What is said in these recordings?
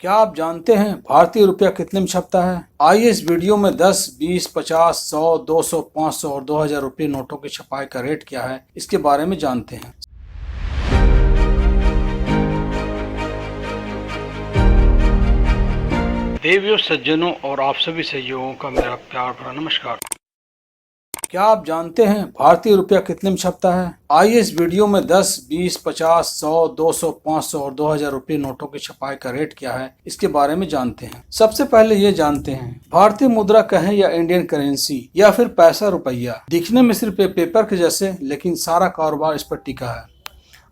क्या आप जानते हैं भारतीय रुपया कितने में छपता है? आइए इस वीडियो में 10, 20, 50, 100, 200, 500 और 2000 रुपये नोटों की छपाई का रेट क्या है, इसके बारे में जानते हैं। देवियों, सज्जनों और आप सभी सहयोगियों का मेरा प्यार भरा नमस्कार। क्या आप जानते हैं भारतीय रुपया कितने में छपता है? आइए इस वीडियो में 10, 20, 50, 100, 200, 500 और 2000 रुपये नोटों की छपाई का रेट क्या है, इसके बारे में जानते हैं। सबसे पहले ये जानते हैं, भारतीय मुद्रा कहें या इंडियन करेंसी या फिर पैसा रुपया, दिखने में सिर्फ पेपर के जैसे, लेकिन सारा कारोबार इस पर टिका है।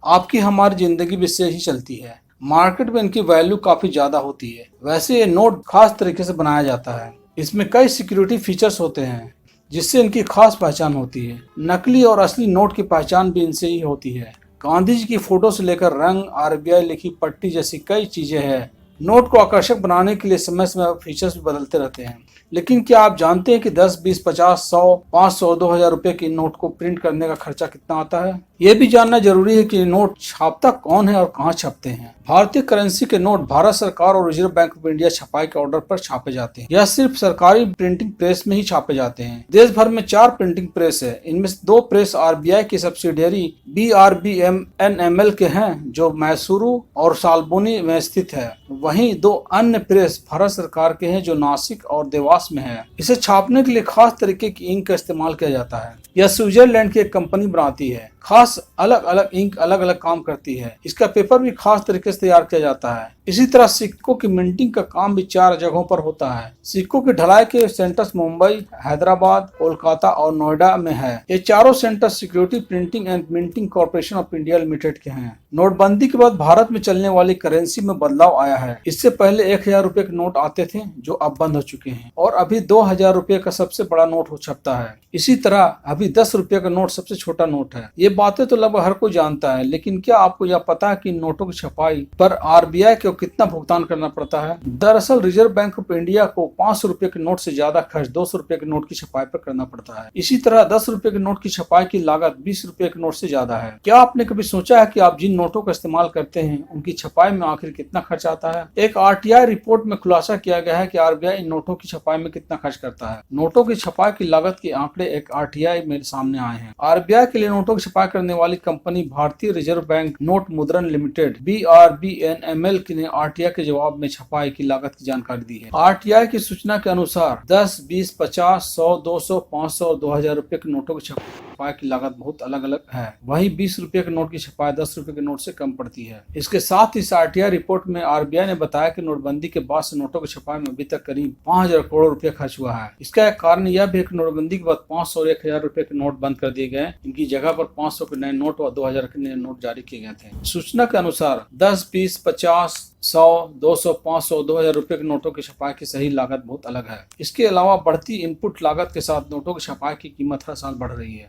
आपकी हमारी जिंदगी भी इससे ही चलती है। मार्केट में इनकी वैल्यू काफी ज्यादा होती है। वैसे ये नोट खास तरीके से बनाया जाता है। इसमें कई सिक्योरिटी फीचर्स होते हैं जिससे इनकी खास पहचान होती है। नकली और असली नोट की पहचान भी इनसे ही होती है। गांधी जी की फोटो से लेकर रंग, आरबीआई लिखी पट्टी जैसी कई चीजें हैं। नोट को आकर्षक बनाने के लिए समय समय फीचर्स भी बदलते रहते हैं। लेकिन क्या आप जानते हैं कि 10, 20, 50, 100, 500 और 2000 रुपए की नोट को प्रिंट करने का खर्चा कितना आता है? ये भी जानना जरूरी है कि नोट छापता कौन है और कहाँ छपते हैं। भारतीय करेंसी के नोट भारत सरकार और रिजर्व बैंक ऑफ इंडिया छपाई के ऑर्डर पर छापे जाते हैं। यह सिर्फ सरकारी प्रिंटिंग प्रेस में ही छापे जाते हैं। देश भर में 4 प्रिंटिंग प्रेस है। इनमें से 2 प्रेस आरबीआई की सब्सिडियरी BRBMNML के हैं, जो मैसूरू और सालबोनी में स्थित है। वहीं 2 अन्य प्रेस भारत सरकार के हैं, जो नासिक और देवास में है। इसे छापने के लिए खास तरीके की इंक का इस्तेमाल किया जाता है। यह स्विट्जरलैंड की एक कंपनी बनाती है। खास अलग अलग इंक अलग अलग काम करती है। इसका पेपर भी खास तरीके से तैयार किया जाता है। इसी तरह सिक्कों की मिंटिंग का काम भी 4 जगहों पर होता है। सिक्कों की ढलाई के सेंटर्स मुंबई, हैदराबाद, कोलकाता और नोएडा में है। ये चारों centre security printing and minting corporation of India limited के हैं। नोटबंदी के बाद भारत में चलने वाली करेंसी में बदलाव आया है। इससे पहले 1000 रुपए के नोट आते थे, जो अब बंद हो चुके हैं, और अभी 2000 रुपए का सबसे बड़ा नोट हो छपता है। इसी तरह अभी 10 रुपए का नोट सबसे छोटा नोट है। ये बातें तो लगभग हर कोई जानता है, लेकिन क्या आपको यह पता है कि नोटों की छपाई पर आरबीआई को कितना भुगतान करना पड़ता है? दरअसल रिजर्व बैंक ऑफ इंडिया को 500 रुपए के नोट से ज्यादा खर्च 200 रुपए के नोट की छपाई पर करना पड़ता है। इसी तरह 10 रुपए के नोट की छपाई की लागत 20 रुपए के नोट से ज्यादा है। क्या आपने कभी सोचा है कि आप जिन नोटों का इस्तेमाल करते हैं, उनकी छपाई में आखिर कितना खर्च आता है? एक आरटीआई रिपोर्ट में खुलासा किया गया है कि आरबीआई इन नोटों की छपाई में कितना खर्च करता है। नोटों की छपाई की लागत के आंकड़े एक आरटीआई में सामने आए हैं। आरबीआई के लिए नोटों की छपाई करने वाली कंपनी भारतीय रिजर्व बैंक नोट मुद्रण लिमिटेड BRBNML ने आरटीआई के जवाब में छपाई की लागत की जानकारी दी है। आरटीआई की सूचना के अनुसार 10, 20, 50, 100, 200, 500 और 2000 रुपए के नोटों की छपाई की लागत बहुत अलग अलग है। वहीं 20 रुपए के नोट की छपाई 10 रुपए के नोट से कम पड़ती है। इसके साथ इस आरटीआई रिपोर्ट में आरबीआई ने बताया कि नोटबंदी के बाद से नोटों की छपाई में अभी तक करीब 5000 करोड़ रुपए खर्च हुआ है। इसका एक कारण यह भी है कि नोटबंदी के बाद 500 और 1000 रुपए के नोट बंद कर दिए गए। इनकी जगह पर 500 के नए नोट और 2000 के नए नोट जारी किए गए थे। सूचना के अनुसार 10, 20, 50, 100, 200, 500, 2000 रुपए के नोटों की छपाई की सही लागत बहुत अलग है। इसके अलावा बढ़ती इनपुट लागत के साथ नोटों की छपाई की कीमत हर साल बढ़ रही है,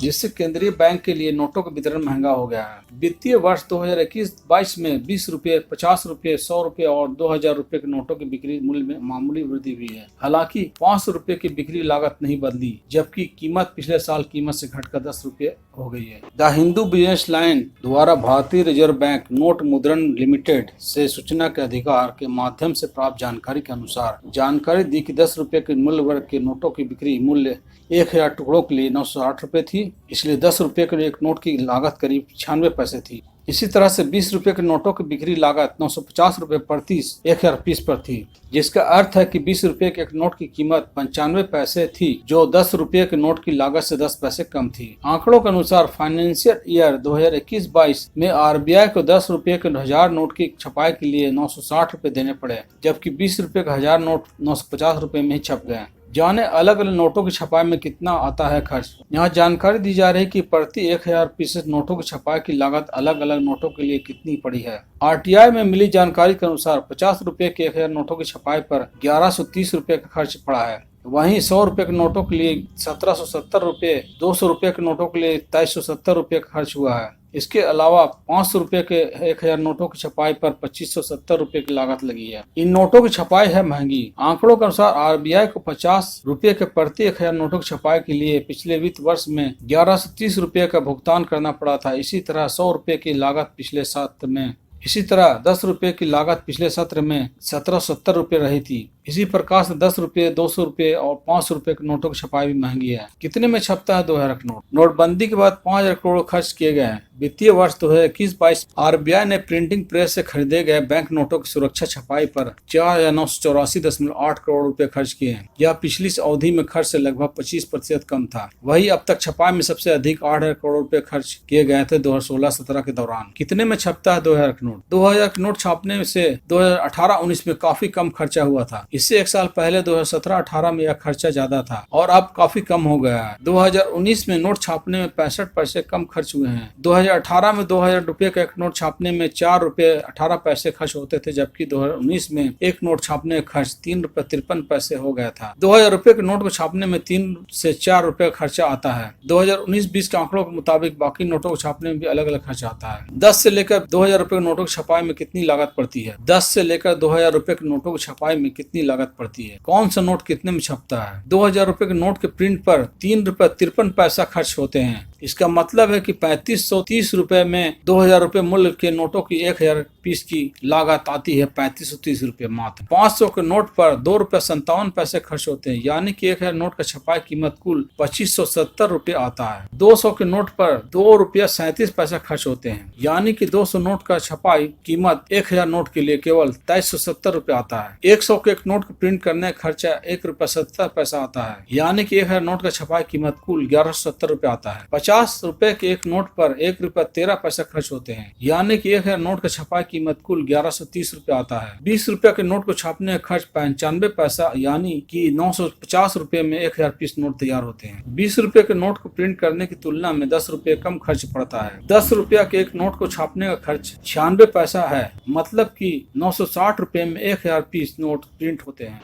जिससे केंद्रीय बैंक के लिए नोटों का वितरण महंगा हो गया है। वित्तीय वर्ष 2021-22 में 20 रुपए, 50 रुपए, 100 रुपए और 2000 रुपए के नोटों की बिक्री मूल्य में मामूली वृद्धि हुई है। हालांकि 500 रुपए की बिक्री लागत नहीं बदली, जबकि कीमत पिछले साल कीमत से घटकर 10 रुपए हो गई है। द हिंदू बिजनेस लाइन द्वारा भारतीय रिजर्व बैंक नोट मुद्रण लिमिटेड से सूचना के अधिकार के माध्यम से प्राप्त जानकारी के अनुसार जानकारी दी कि 10 रुपए के मूल्य वर्ग के नोटों की बिक्री मूल्य 1000 टुकड़ों के लिए 960 रुपए थी। इसलिए 10 रुपए के एक नोट की लागत करीब 96 पैसे थी। इसी तरह से 20 रुपए के नोटों की बिक्री लागत 950 रुपए प्रति 1000 पीस पर थी, जिसका अर्थ है कि 20 रुपए के एक नोट की कीमत 95 पैसे थी, जो 10 रुपए के नोट की लागत से 10 पैसे कम थी। आंकड़ों के अनुसार फाइनेंशियल ईयर 2021-22 में आरबीआई को 10 रुपए के 1000 नोट की छपाई के लिए 960 रुपए देने पड़े, जबकि 20 रुपए का 1000 नोट 950 रुपए में ही छप गए। जाने अलग अलग नोटों की छपाई में कितना आता है खर्च। यहाँ जानकारी दी जा रही है कि प्रति 1000 पीसेस नोटों की छपाई की लागत अलग अलग नोटों के लिए कितनी पड़ी है। आरटीआई में मिली जानकारी के अनुसार 50 रुपए के 1000 नोटों की छपाई पर 1130 रुपए का खर्च पड़ा है। वहीं 100 रुपए के नोटों के लिए 1770 रुपए, 200 रुपए के नोटों के लिए 2370 रुपए का खर्च हुआ है। इसके अलावा 500 रुपए के 1000 नोटों की छपाई पर 2570 रुपए की लागत लगी है। इन नोटों की छपाई है महंगी। आंकड़ों के अनुसार आरबीआई को 50 रुपए के प्रति 1000 नोटों की छपाई के लिए पिछले वित्त वर्ष में 1130 रुपए का भुगतान करना पड़ा था। इसी तरह 100 रुपए की लागत पिछले 7 में इसी तरह 10 रुपए की लागत पिछले सत्र में 1770 रुपए रही थी। इसी प्रकार से 10 रुपए, 200 रुपए और 500 रुपए के नोटों की छपाई भी महंगी है। कितने में छपता है 2000 का नोट? नोटबंदी के बाद 5000 करोड़ खर्च किए गए हैं। वित्तीय वर्ष 2021-22 आरबीआई ने प्रिंटिंग प्रेस से खरीदे गए बैंक नोटों की सुरक्षा छपाई पर 4984.8 करोड़ रुपए खर्च किए हैं। यह पिछली अवधि में खर्च से लगभग 25% कम था। वही अब तक छपाई में सबसे अधिक 8000 करोड़ रुपए खर्च किए गए थे 2016-17 के दौरान। कितने में छपता है 2000 का नोट? 2000 के नोट छापने से 2018-19 में काफी कम खर्चा हुआ था। इससे एक साल पहले 2017-18 में यह खर्चा ज्यादा था और अब काफी कम हो गया है। 2019 में नोट छापने में 65 पैसे कम खर्च हुए हैं। 2018 में 2000 रुपए का एक नोट छापने में 4 रुपए 18 पैसे खर्च होते थे, जबकि 2019 में एक नोट छापने का खर्च 3 रुपए 53 पैसे हो गया था। 2000 रुपए के नोट को छापने में 3 से 4 रुपए खर्चा आता है। 2019-20 के आंकड़ों के मुताबिक बाकी नोटों को छापने में भी अलग अलग खर्चा आता है। 10 से लेकर 2000 रुपए के नोटों की छपाई में कितनी लागत पड़ती है? 10 से लेकर 2000 रुपए के नोटों की छपाई में कितनी लागत पड़ती है? कौन सा नोट कितने में छपता है? 2000 रुपए के नोट के प्रिंट पर 3 रुपए 53 पैसा खर्च होते हैं। इसका मतलब है कि 3530 रुपए में 2000 रुपए मूल्य के नोटों की 1000 पीस की लागत आती है 3530 रुपए मात्र। 500 के नोट पर 2 रुपए 57 पैसे खर्च होते हैं, यानी कि 1000 नोट का छपाई कीमत कुल 2570 रुपए आता है। 200 के नोट पर 2 रुपया 37 पैसा खर्च होते हैं, यानी कि 200 नोट का छपाई कीमत 1000 नोट के लिए केवल 2370 रुपए आता है। 100 के एक नोट को प्रिंट करने का खर्चा 1 रुपया 70 पैसा आता है, यानी कि 1000 नोट का छपाई कीमत कुल 1170 रुपए आता है। 50 रुपए के एक नोट पर 1 रुपया 13 पैसा खर्च होते हैं, यानी कि 1000 नोट का छपाई कीमत कुल 1130 रुपए आता है। 20 रुपए के नोट को छापने का खर्च 95 पैसा, यानी कि 950 रुपए में 1000 पीस नोट तैयार होते हैं। 20 रुपए के नोट को प्रिंट करने की तुलना में 10 रुपए कम खर्च पड़ता है। 10 रुपया के एक नोट को छापने का खर्च 96 पैसा है, मतलब कि 960 रुपए में 1000 पीस नोट प्रिंट होते हैं।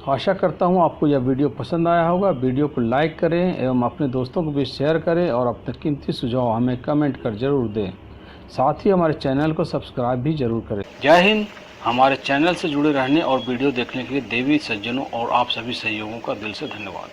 आशा करता हूँ आपको यह वीडियो पसंद आया होगा। वीडियो को लाइक करें एवं अपने दोस्तों को भी शेयर करें और अपने कीमती सुझाव हमें कमेंट कर जरूर दें। साथ ही हमारे चैनल को सब्सक्राइब भी जरूर करें। जय हिंद। हमारे चैनल से जुड़े रहने और वीडियो देखने के लिए देवी सज्जनों और आप सभी सहयोगों का दिल से धन्यवाद।